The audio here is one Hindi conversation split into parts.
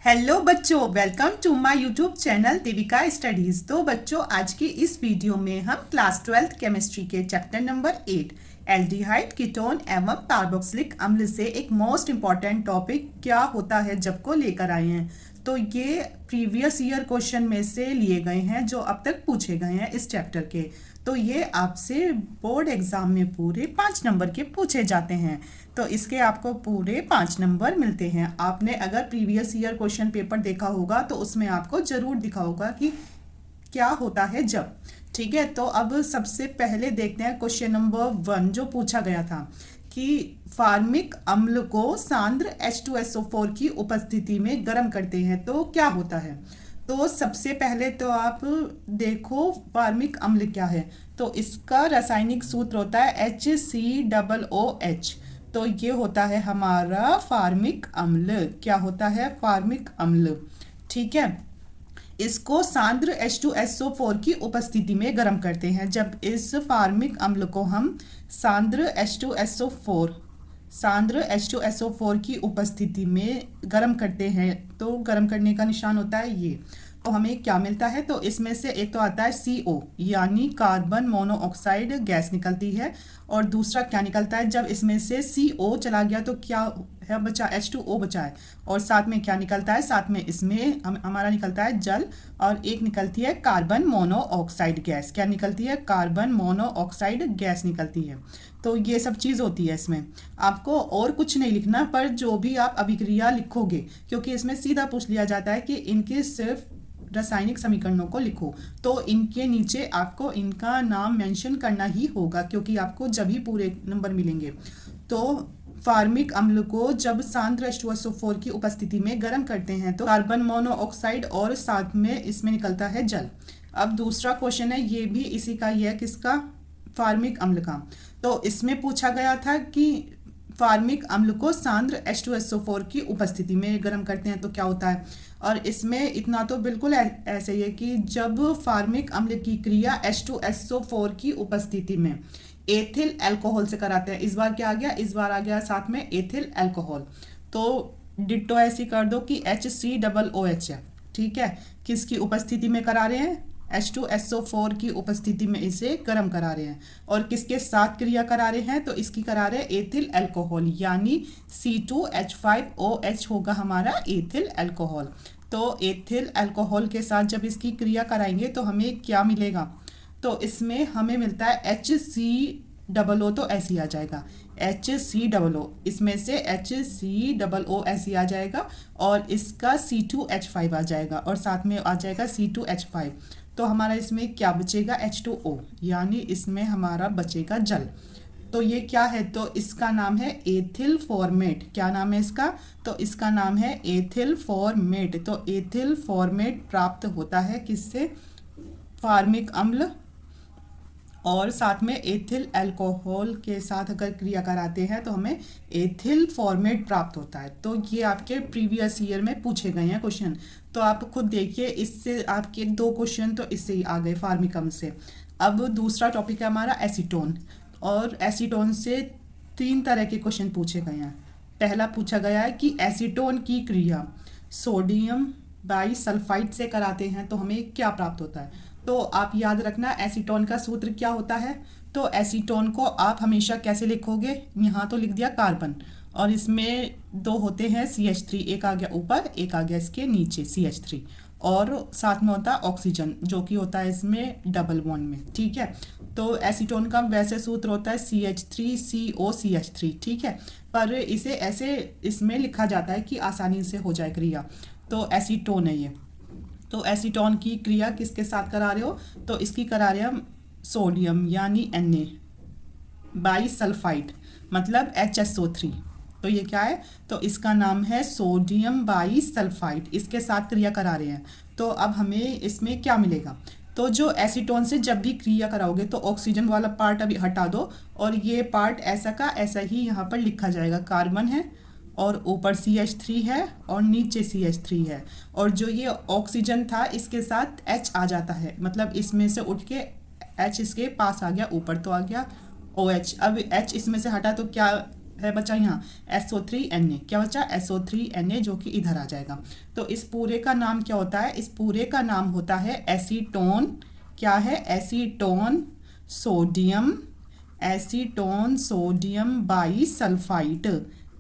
हेलो बच्चों, welcome to my YouTube channel Devika studies. तो बच्चों, आज की इस वीडियो में हम क्लास 12 केमिस्ट्री के चैप्टर नंबर 8 एल्डिहाइड, कीटोन एवं कार्बोक्सिलिक अम्ल से एक मोस्ट इम्पॉर्टेंट टॉपिक क्या होता है जब को लेकर आए हैं। तो ये प्रीवियस ईयर क्वेश्चन में से लिए गए हैं जो अब तक पूछे गए हैं इस चैप्टर के। तो ये आपसे बोर्ड एग्जाम में पूरे 5 नंबर के पूछे जाते हैं। तो इसके आपको पूरे 5 नंबर मिलते हैं। आपने अगर प्रीवियस ईयर क्वेश्चन पेपर देखा होगा तो उसमें आपको जरूर दिखा होगा कि क्या होता है जब। ठीक है, तो अब सबसे पहले देखते हैं क्वेश्चन नंबर 1 जो पूछा गया था कि फार्मिक अम्ल को सांद्र H2SO4 की उपस्थिति में गर्म करते हैं तो क्या होता है। तो सबसे पहले तो आप देखो फार्मिक अम्ल क्या है। तो इसका रासायनिक सूत्र होता है HCOOH। तो ये होता है हमारा फार्मिक अम्ल। क्या होता है? फार्मिक अम्ल। ठीक है, इसको सांद्र H2SO4 की उपस्थिति में गर्म करते हैं। जब इस फार्मिक अम्ल को हम सांद्र H2SO4 की उपस्थिति में गर्म करते हैं तो गर्म करने का निशान होता है ये। तो हमें क्या मिलता है? तो इसमें से एक तो आता है CO यानी कार्बन मोनोऑक्साइड गैस निकलती है, और दूसरा क्या निकलता है? जब इसमें से CO चला गया तो क्या है बचा? H2O बचा है। और साथ में क्या निकलता है? साथ में इसमें हमारा निकलता है जल, और एक निकलती है कार्बन मोनोऑक्साइड गैस। क्या निकलती है? कार्बन मोनोऑक्साइड गैस निकलती है। तो ये सब चीज़ होती है इसमें। आपको और कुछ नहीं लिखना, पर जो भी आप अभिक्रिया लिखोगे, क्योंकि इसमें सीधा पूछ लिया जाता है कि इनके सिर्फ रासायनिक समीकरणों को लिखो, तो इनके नीचे आपको इनका नाम मेंशन करना ही होगा, क्योंकि आपको जब ही पूरे नंबर मिलेंगे। तो फार्मिक अम्ल को जब सांद्र H2SO4 की उपस्थिति में गर्म करते हैं तो कार्बन मोनोऑक्साइड और साथ में इसमें निकलता है जल। अब दूसरा क्वेश्चन है, ये भी इसी का ही है, किसका? फार्मिक अम्ल का। तो इसमें पूछा गया था कि फार्मिक अम्ल को सांद्र H2SO4 की उपस्थिति में गर्म करते हैं तो क्या होता है। और इसमें इतना तो बिल्कुल ऐसे ही है कि जब फार्मिक अम्ल की क्रिया H2SO4 की उपस्थिति में एथिल अल्कोहल से कराते हैं। इस बार क्या आ गया? इस बार आ गया साथ में एथिल अल्कोहल। तो डिट्टो ऐसी कर दो कि HCOOH है। ठीक है, किसकी उपस्थिति में करा रहे हैं? H2SO4 की उपस्थिति में इसे गर्म करा रहे हैं। और किसके साथ क्रिया करा रहे हैं? तो इसकी करा रहे हैं एथिल अल्कोहल, यानी C2H5OH होगा हमारा एथिल अल्कोहल। तो एथिल अल्कोहल के साथ जब इसकी क्रिया कराएंगे तो हमें क्या मिलेगा? तो इसमें हमें मिलता है HCOO। तो ऐसे ही आ जाएगा HCOO, इसमें से HCOO ऐसे आ जाएगा, और इसका C2H5 आ जाएगा, और साथ में आ जाएगा C2H5। तो हमारा इसमें क्या बचेगा? H2O, यानी इसमें हमारा बचेगा जल। तो ये क्या है? तो इसका नाम है एथिल फॉर्मेट। क्या नाम है इसका? तो इसका नाम है एथिल फॉर्मेट। तो एथिल फॉर्मेट प्राप्त होता है किससे? फार्मिक अम्ल और साथ में एथिल अल्कोहल के साथ अगर क्रिया कराते हैं तो हमें एथिल फॉर्मेट प्राप्त होता है। तो ये आपके प्रीवियस ईयर में पूछे गए हैं क्वेश्चन। तो आप खुद देखिए, इससे आपके 2 क्वेश्चन तो इससे ही आ गए फार्मिक अम्ल से। अब दूसरा टॉपिक है हमारा एसीटोन, और एसीटोन से 3 तरह के क्वेश्चन पूछे गए हैं। पहला पूछा गया है कि एसीटोन की क्रिया सोडियम बाईसल्फाइड से कराते हैं तो हमें क्या प्राप्त होता है। तो आप याद रखना एसीटोन का सूत्र क्या होता है। तो एसीटोन को आप हमेशा कैसे लिखोगे? यहाँ तो लिख दिया कार्बन, और इसमें 2 होते हैं CH3, एक आ गया ऊपर, एक आ गया इसके नीचे CH3, और साथ में होता है ऑक्सीजन जो कि होता है इसमें डबल बॉन्ड में। ठीक है, तो एसीटोन का वैसे सूत्र होता है CH3COCH3। ठीक है, पर इसे ऐसे इसमें लिखा जाता है कि आसानी से हो जाए क्रिया। तो एसीटोन है ये। तो एसीटोन की क्रिया किसके साथ करा रहे हो? तो इसकी करा रहे हम सोडियम यानी Na बाईसल्फाइड, मतलब HSO3। तो ये क्या है? तो इसका नाम है सोडियम बाईसल्फाइड, इसके साथ क्रिया करा रहे हैं। तो अब हमें इसमें क्या मिलेगा? तो जो एसीटोन से जब भी क्रिया कराओगे तो ऑक्सीजन वाला पार्ट अभी हटा दो, और ये पार्ट ऐसा का ऐसा ही यहाँ पर लिखा जाएगा। कार्बन है और ऊपर CH3 है और नीचे CH3 है, और जो ये ऑक्सीजन था इसके साथ H आ जाता है, मतलब इसमें से उठ के H इसके पास आ गया, ऊपर तो आ गया OH। अब H इसमें से हटा तो क्या है बचा यहाँ SO3Na, क्या बचा SO3Na, जो कि इधर आ जाएगा। तो इस पूरे का नाम क्या होता है, इस पूरे का नाम होता है एसीटोन, क्या है acetone sodium, acetone sodium bisulphide,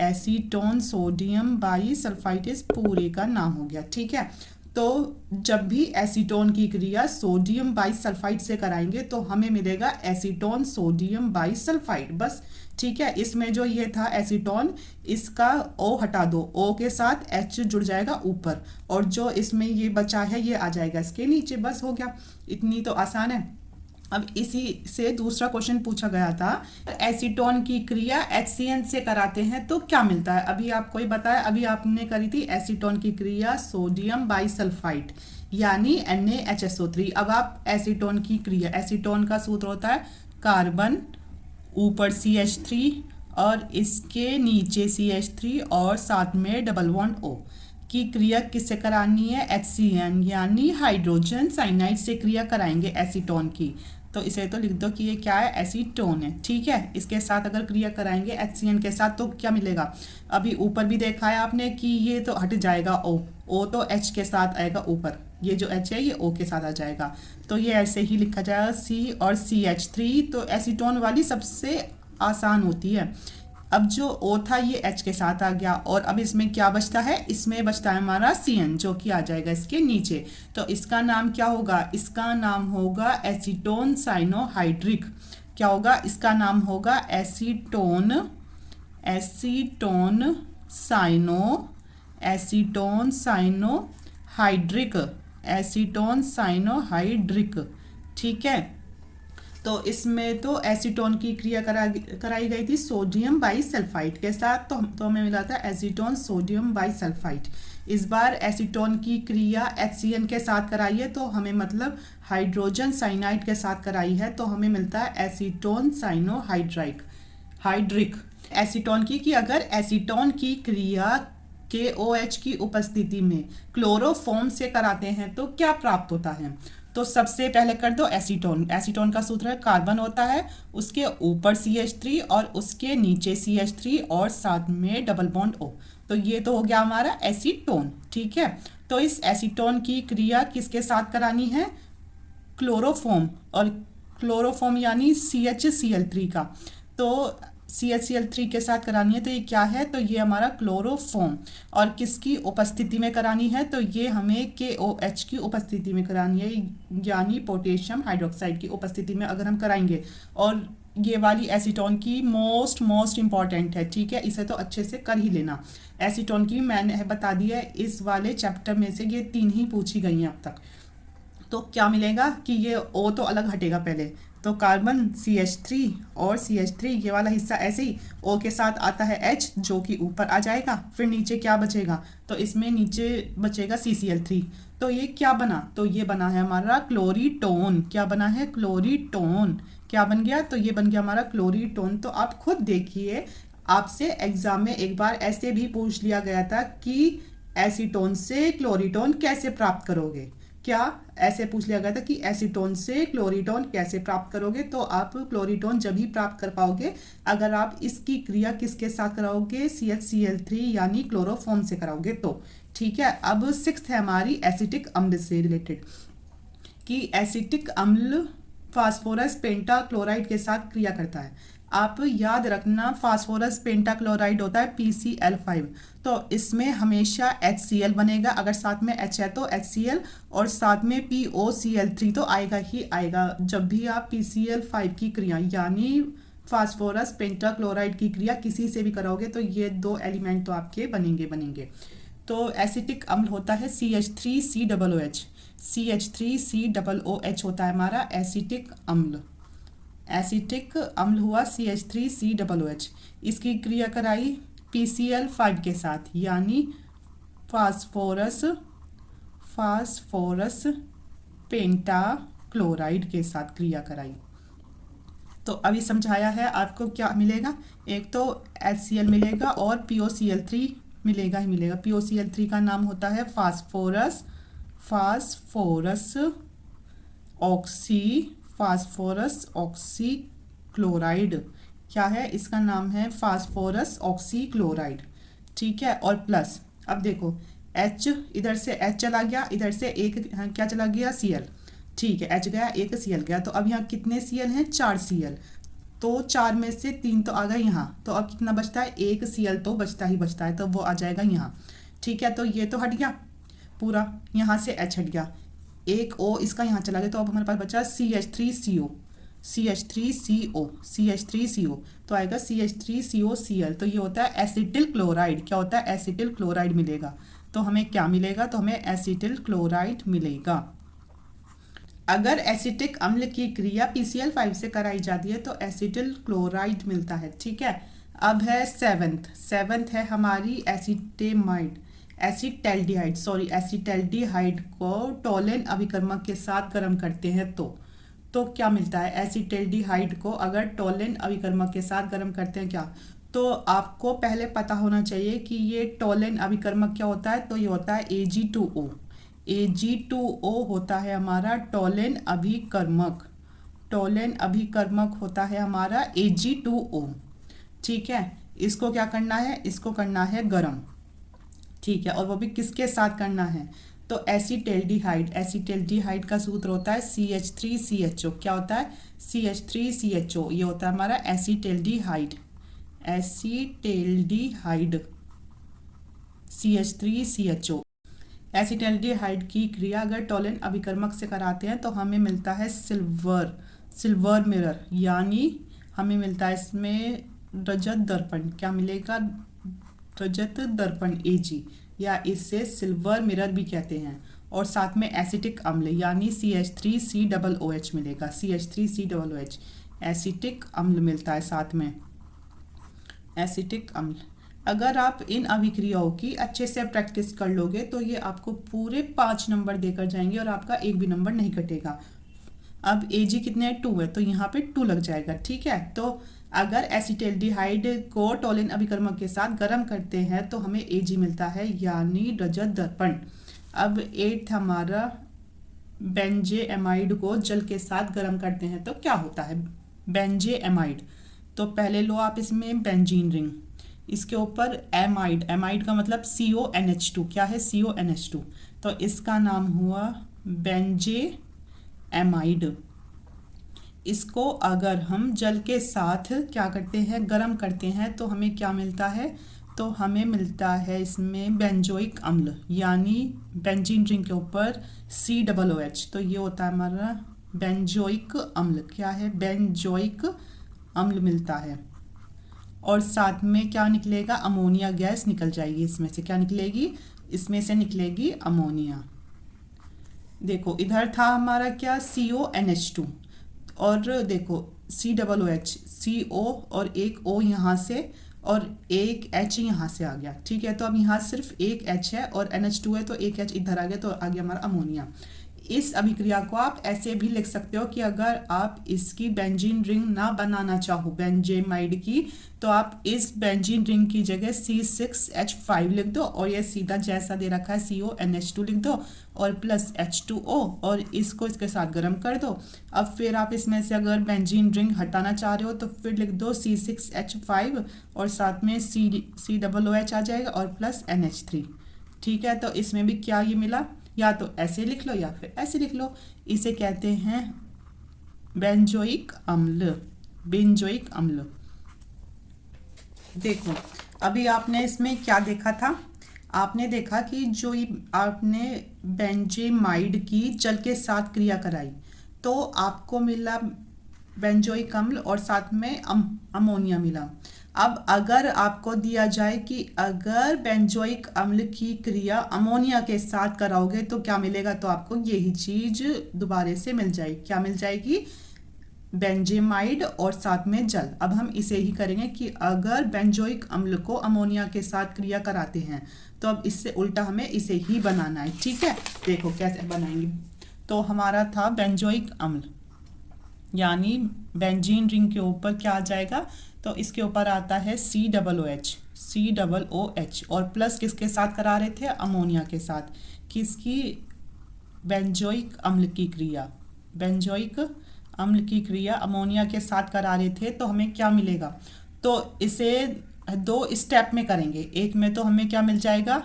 acetone sodium bisulphide इस पूरे का नाम हो गया। ठीक है, तो जब भी एसीटोन की क्रिया सोडियम बाईसल्फाइड से कराएंगे तो हमें मिलेगा एसीटोन सोडियम बाईसल्फाइड, बस। ठीक है, इसमें जो ये था एसीटोन, इसका O हटा दो, O के साथ H जुड़ जाएगा ऊपर, और जो इसमें ये बचा है ये आ जाएगा इसके नीचे, बस हो गया। इतनी तो आसान है। अब इसी से दूसरा क्वेश्चन पूछा गया था, एसीटोन की क्रिया HCN से कराते हैं तो क्या मिलता है। अभी आपको ही बताया, अभी आपने करी थी एसीटोन की क्रिया सोडियम बाईसल्फाइड यानी NaHSO3। अब आप एसीटोन की क्रिया, एसीटोन का सूत्र होता है कार्बन ऊपर CH3 और इसके नीचे CH3 और साथ में डबल बॉन्ड O की क्रिया किससे करानी है, HCN यानी हाइड्रोजन साइनाइड से क्रिया कराएंगे एसीटोन की। तो इसे तो लिख दो कि ये क्या है, एसीटोन है। ठीक है, इसके साथ अगर क्रिया कराएंगे HCN के साथ तो क्या मिलेगा, अभी ऊपर भी देखा है आपने कि ये तो हट जाएगा O तो H के साथ आएगा ऊपर, ये जो H है ये O के साथ आ जाएगा। तो ये ऐसे ही लिखा जाएगा C और CH3। तो एसीटोन वाली सबसे आसान होती है। अब जो O था ये H के साथ आ गया, और अब इसमें क्या बचता है, इसमें बचता है हमारा CN जो कि आ जाएगा इसके नीचे। तो इसका नाम क्या होगा, इसका नाम होगा एसीटोन साइनोहाइड्रिक। क्या होगा, इसका नाम होगा एसीटोन, एसीटोन साइनोहाइड्रिक, एसीटोन साइनोहाइड्रिक। ठीक है, तो इसमें तो एसीटोन की क्रिया कराई गई थी सोडियम बाईसल्फाइड के साथ, तो हमें मिला था एसीटोन सोडियम बाईसल्फाइड। इस बार एसीटोन की क्रिया HCN के साथ कराई है तो हमें मतलब हाइड्रोजन साइनाइड के साथ कराई है, तो हमें मिलता है एसीटोन हाइड्रिक। एसीटोन की कि अगर एसीटोन की क्रिया KOH की उपस्थिति में क्लोरोफॉर्म से कराते हैं तो क्या प्राप्त होता है। तो सबसे पहले कर दो एसीटोन, एसीटोन का सूत्र है कार्बन होता है, उसके ऊपर CH3 और उसके नीचे CH3 और साथ में डबल बॉन्ड O। तो ये तो हो गया हमारा एसीटोन। ठीक है, तो इस एसीटोन की क्रिया किसके साथ करानी है, क्लोरोफॉर्म, और क्लोरोफॉर्म यानी CHCl3 का, तो CHCl3 के साथ करानी है। तो ये क्या है, तो ये हमारा क्लोरोफॉर्म, और किसकी उपस्थिति में करानी है, तो ये हमें KOH की उपस्थिति में करानी है यानी पोटेशियम हाइड्रोक्साइड की उपस्थिति में अगर हम कराएंगे। और ये वाली एसीटोन की मोस्ट इंपॉर्टेंट है। ठीक है, इसे तो अच्छे से कर ही लेना। एसीटोन की मैंने बता दिया है, इस वाले चैप्टर में से ये 3 ही पूछी गई हैं अब तक। तो क्या मिलेगा कि ये O तो अलग हटेगा पहले, तो कार्बन CH3 और CH3 ये वाला हिस्सा ऐसे ही O के साथ आता है H जो कि ऊपर आ जाएगा। फिर नीचे क्या बचेगा, तो इसमें नीचे बचेगा CCl3। तो ये क्या बना, तो ये बना है हमारा क्लोरीटोन। क्या बना है, क्लोरीटोन। क्या बन गया, तो ये बन गया हमारा क्लोरीटोन। तो आप खुद देखिए, आपसे एग्जाम में एक बार ऐसे भी पूछ लिया गया था कि एसीटोन से क्लोरीटोन कैसे प्राप्त करोगे। क्या ऐसे पूछ लिया गया था कि एसीटोन से क्लोरीटोन कैसे प्राप्त करोगे। तो आप क्लोरीटोन जब ही प्राप्त कर पाओगे अगर आप इसकी क्रिया किसके साथ कराओगे, CHCl3 यानी क्लोरोफॉर्म से कराओगे तो। ठीक है, अब 6th है हमारी एसिटिक अम्ल से रिलेटेड, कि एसिटिक अम्ल फास्फोरस पेंटाक्लोराइड के साथ क्रिया करता है। आप याद रखना, फास्फोरस पेंटाक्लोराइड होता है PCl5, तो इसमें हमेशा HCl बनेगा। अगर साथ में H है तो HCl, और साथ में POCl3 तो आएगा ही आएगा। जब भी आप PCl5 की क्रिया यानी फास्फोरस पेंटाक्लोराइड की क्रिया किसी से भी कराओगे तो ये 2 एलिमेंट तो आपके बनेंगे। तो एसिटिक अम्ल होता है CH3COOH, CH3COOH होता है हमारा एसिटिक अम्ल। एसिटिक अम्ल हुआ CH3COOH। इसकी क्रिया कराई PCl5 के साथ यानी फास्फोरस पेंटाक्लोराइड के साथ क्रिया कराई। तो अभी समझाया है आपको क्या मिलेगा, एक तो HCl मिलेगा और POCl3 मिलेगा ही मिलेगा। POCl3 का नाम होता है फास्फोरस ऑक्सी क्लोराइड क्या है, इसका नाम है फास्फोरस ऑक्सीक्लोराइड। ठीक है, और प्लस अब देखो H, इधर से H चला गया, इधर से एक क्या चला गया, Cl। ठीक है, H गया, एक Cl गया, तो अब यहाँ कितने Cl हैं, 4 Cl। तो 4 में से 3 तो आ गए यहाँ, तो अब कितना बचता है, एक Cl तो बचता ही बचता है, तो वो आ जाएगा यहाँ। ठीक है, तो ये तो हट गया पूरा, यहाँ से H हट गया, एक O इसका यहाँ चला गया, तो अब हमारे पास बचा CH3CO, CH3CO, CH3CO, तो आएगा CH3COCl। तो ये होता है एसिटिल क्लोराइड। क्या होता है, एसिटिल क्लोराइड मिलेगा। तो हमें क्या मिलेगा, तो हमें एसिटिल क्लोराइड मिलेगा। अगर एसिटिक अम्ल की क्रिया PCl5 से कराई जाती है तो एसिटिल क्लोराइड मिलता है। ठीक है, अब है सेवंथ है हमारी एसिटेमाइड, एसिटैल्डिहाइड को टोलेन अभिकर्मक के साथ गर्म करते हैं तो क्या मिलता है, एसिटैल्डिहाइड को अगर टोलेन अभिकर्मक के साथ गर्म करते हैं क्या, तो आपको पहले पता होना चाहिए कि ये टोलेन अभिकर्मक क्या होता है, तो ये होता है Ag2O। Ag2O होता है हमारा टोलेन अभिकर्मक, टोलेन अभिकर्मक होता है हमारा Ag2O। ठीक है, इसको क्या करना है, इसको करना है गरम। ठीक है, और वो भी किसके साथ करना है, तो एसिटैल्डिहाइड का सूत्र होता है CH3CHO। क्या होता है, CH3CHO, ये होता है हमारा एसिटैल्डिहाइड CH3CHO। एसिटैल्डिहाइड की क्रिया अगर टोलेन अभिकर्मक से कराते हैं तो हमें मिलता है सिल्वर मिरर, यानी हमें मिलता है इसमें रजत दर्पण। क्या मिलेगा, रजत दर्पण Ag, या इससे सिल्वर मिरर भी कहते हैं। और साथ में एसिटिक अम्ल यानी CH3COOH मिलेगा, CH3COOH एसिटिक अम्ल मिलता है साथ में, एसिटिक अम्ल। अगर आप इन अभिक्रियाओं की अच्छे से प्रैक्टिस कर लोगे तो ये आपको पूरे 5 नंबर देकर जाएंगे और आपका एक भी नंबर नहीं कटेगा। अब Ag कितने है, 2 है, तो यहाँ पे 2 लग जाएगा। ठीक है, तो अगर एसिटैल्डिहाइड को टोलेन अभिकर्मक के साथ गर्म करते हैं तो हमें Ag मिलता है, यानी रजत दर्पण। अब 8 हमारा बेंजेएमाइड को जल के साथ गर्म करते हैं तो क्या होता है, बेंजेएमाइड। तो पहले लो आप इसमें बेंजीन रिंग, इसके ऊपर एमाइड का मतलब CONH2। क्या है, CONH2, तो इसका नाम हुआ बेंजेएमाइड। इसको अगर हम जल के साथ क्या करते हैं, गर्म करते हैं तो हमें क्या मिलता है, तो हमें मिलता है इसमें बेंजोइक अम्ल, यानी बेंजीन रिंग के ऊपर COOH, तो ये होता है हमारा बेंजोइक अम्ल। क्या है, बेंजोइक अम्ल मिलता है। और साथ में क्या निकलेगा, अमोनिया गैस निकल जाएगी इसमें से। क्या निकलेगी, इसमें से निकलेगी अमोनिया। देखो इधर था हमारा क्या, CONH2, और देखो COOH, CO और एक O यहाँ से और एक H यहाँ से आ गया। ठीक है, तो अब यहाँ सिर्फ एक H है और NH2 है, तो एक H इधर आ गया, तो आ गया हमारा अमोनिया। इस अभिक्रिया को आप ऐसे भी लिख सकते हो कि अगर आप इसकी बेंजीन रिंग ना बनाना चाहो बेंजेमाइड की, तो आप इस बेंजीन रिंग की जगह C6H5 लिख दो और ये सीधा जैसा दे रखा है CONH2 लिख दो और प्लस H2O और इसको इसके साथ गर्म कर दो। अब फिर आप इसमें से अगर बेंजीन रिंग हटाना चाह रहे हो तो फिर लिख दो C6H5 और साथ में COOH आ जाएगा और प्लस NH3। ठीक है, तो इसमें भी क्या ये मिला, या तो ऐसे लिख लो या फिर ऐसे लिख लो। इसे कहते हैं बेंजोइक अम्ल, बेंजोइक अम्ल। देखो अभी आपने इसमें क्या देखा था, आपने देखा कि जो आपने बेंजेमाइड की जल के साथ क्रिया कराई तो आपको मिला बेंजोइक अम्ल और साथ में अमोनिया मिला। अब अगर आपको दिया जाए कि अगर बेंजोइक अम्ल की क्रिया अमोनिया के साथ कराओगे तो क्या मिलेगा, तो आपको यही चीज दोबारा से मिल जाएगी। क्या मिल जाएगी, बेंजेमाइड और साथ में जल। अब हम इसे ही करेंगे कि अगर बेंजोइक अम्ल को अमोनिया के साथ क्रिया कराते हैं तो अब इससे उल्टा हमें इसे ही बनाना है। ठीक है, देखो कैसे बनाएंगे। तो हमारा था बेंजोइक अम्ल, यानी बेंजीन रिंग के ऊपर क्या आ जाएगा, तो इसके ऊपर आता है COOH और प्लस किसके साथ करा रहे थे, अमोनिया के साथ। किसकी, बेंजोइक अम्ल की क्रिया, बेंजोइक अम्ल की क्रिया अमोनिया के साथ करा रहे थे तो हमें क्या मिलेगा। तो इसे दो स्टेप में करेंगे। एक में तो हमें क्या मिल जाएगा,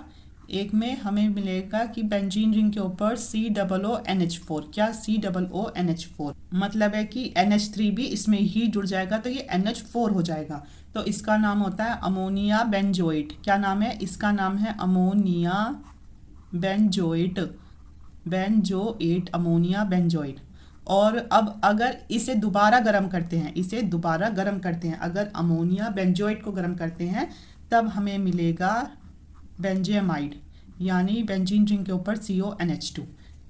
एक में हमें मिलेगा कि बेंजीन रिंग के ऊपर COONH4, क्या COONH4 मतलब है कि NH3 भी इसमें ही जुड़ जाएगा तो ये NH4 हो जाएगा। तो इसका नाम होता है अमोनिया बेंजोइट। क्या नाम है इसका, नाम है ammonia benzoate, benzoate, ammonia benzoate. और अब अगर इसे दोबारा गर्म करते हैं, इसे दोबारा गर्म करते हैं, अगर अमोनिया बेंजोइट को गर्म करते हैं तब हमें मिलेगा बेंजेमाइड, यानी बेंजीन रिंग के ऊपर CONH2।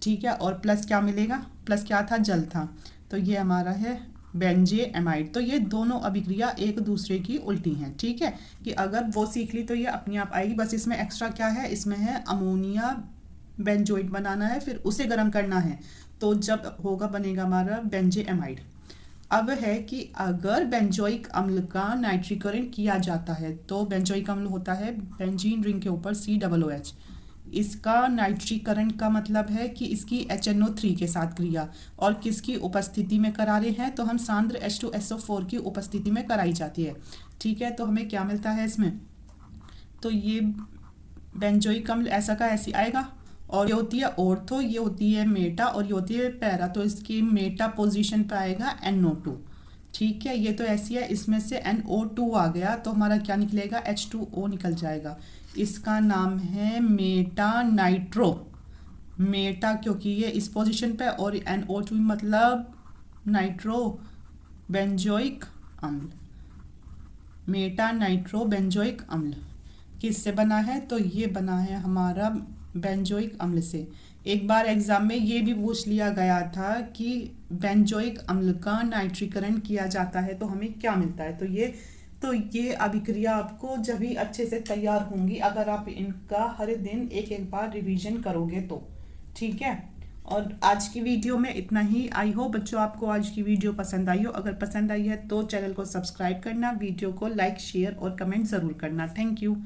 ठीक है, और प्लस क्या मिलेगा, प्लस क्या था, जल था, तो ये हमारा है बेंजेमाइड। तो ये दोनों अभिक्रिया एक दूसरे की उल्टी हैं। ठीक है, कि अगर वो सीख ली तो ये अपने आप आएगी। बस इसमें एक्स्ट्रा क्या है, इसमें है अमोनिया बेंजोइट बनाना है, फिर उसे गर्म करना है, तो जब होगा बनेगा हमारा बेंजेमाइड। अब है कि अगर बेंजोइक अम्ल का नाइट्रीकरण किया जाता है तो बेंजोइक अम्ल होता है बेंजीन रिंग के ऊपर COOH। इसका नाइट्रीकरण का मतलब है कि इसकी HNO3 के साथ क्रिया, और किसकी उपस्थिति में करा रहे हैं, तो हम सांद्र H2SO4 की उपस्थिति में कराई जाती है। ठीक है, तो हमें क्या मिलता है इसमें, तो ये बेंजोइक अम्ल ऐसा का ऐसी आएगा, और ये होती है ऑर्थो, ये होती है मेटा, और ये होती है पैरा, तो इसकी मेटा पोजीशन पे आएगा NO2। ठीक है, ये तो ऐसी है, इसमें से NO2 आ गया तो हमारा क्या निकलेगा, H2O निकल जाएगा। इसका नाम है मेटा नाइट्रो, मेटा क्योंकि ये इस पोजीशन पे, और NO2 मतलब नाइट्रो बेंजोइक अम्ल, मेटा नाइट्रो बेंजोइक अम्ल किससे बना है, तो ये बना है हमारा बेंजोइक अम्ल से। एक बार एग्जाम में ये भी पूछ लिया गया था कि बेंजोइक अम्ल का नाइट्रीकरण किया जाता है तो हमें क्या मिलता है। तो ये अभिक्रिया आपको जब भी अच्छे से तैयार होंगी अगर आप इनका हर दिन एक एक बार रिवीजन करोगे तो। ठीक है, और आज की वीडियो में इतना ही। आई होप बच्चों आपको आज की वीडियो पसंद आई हो। अगर पसंद आई है तो चैनल को सब्सक्राइब करना, वीडियो को लाइक, शेयर और कमेंट ज़रूर करना। Thank you.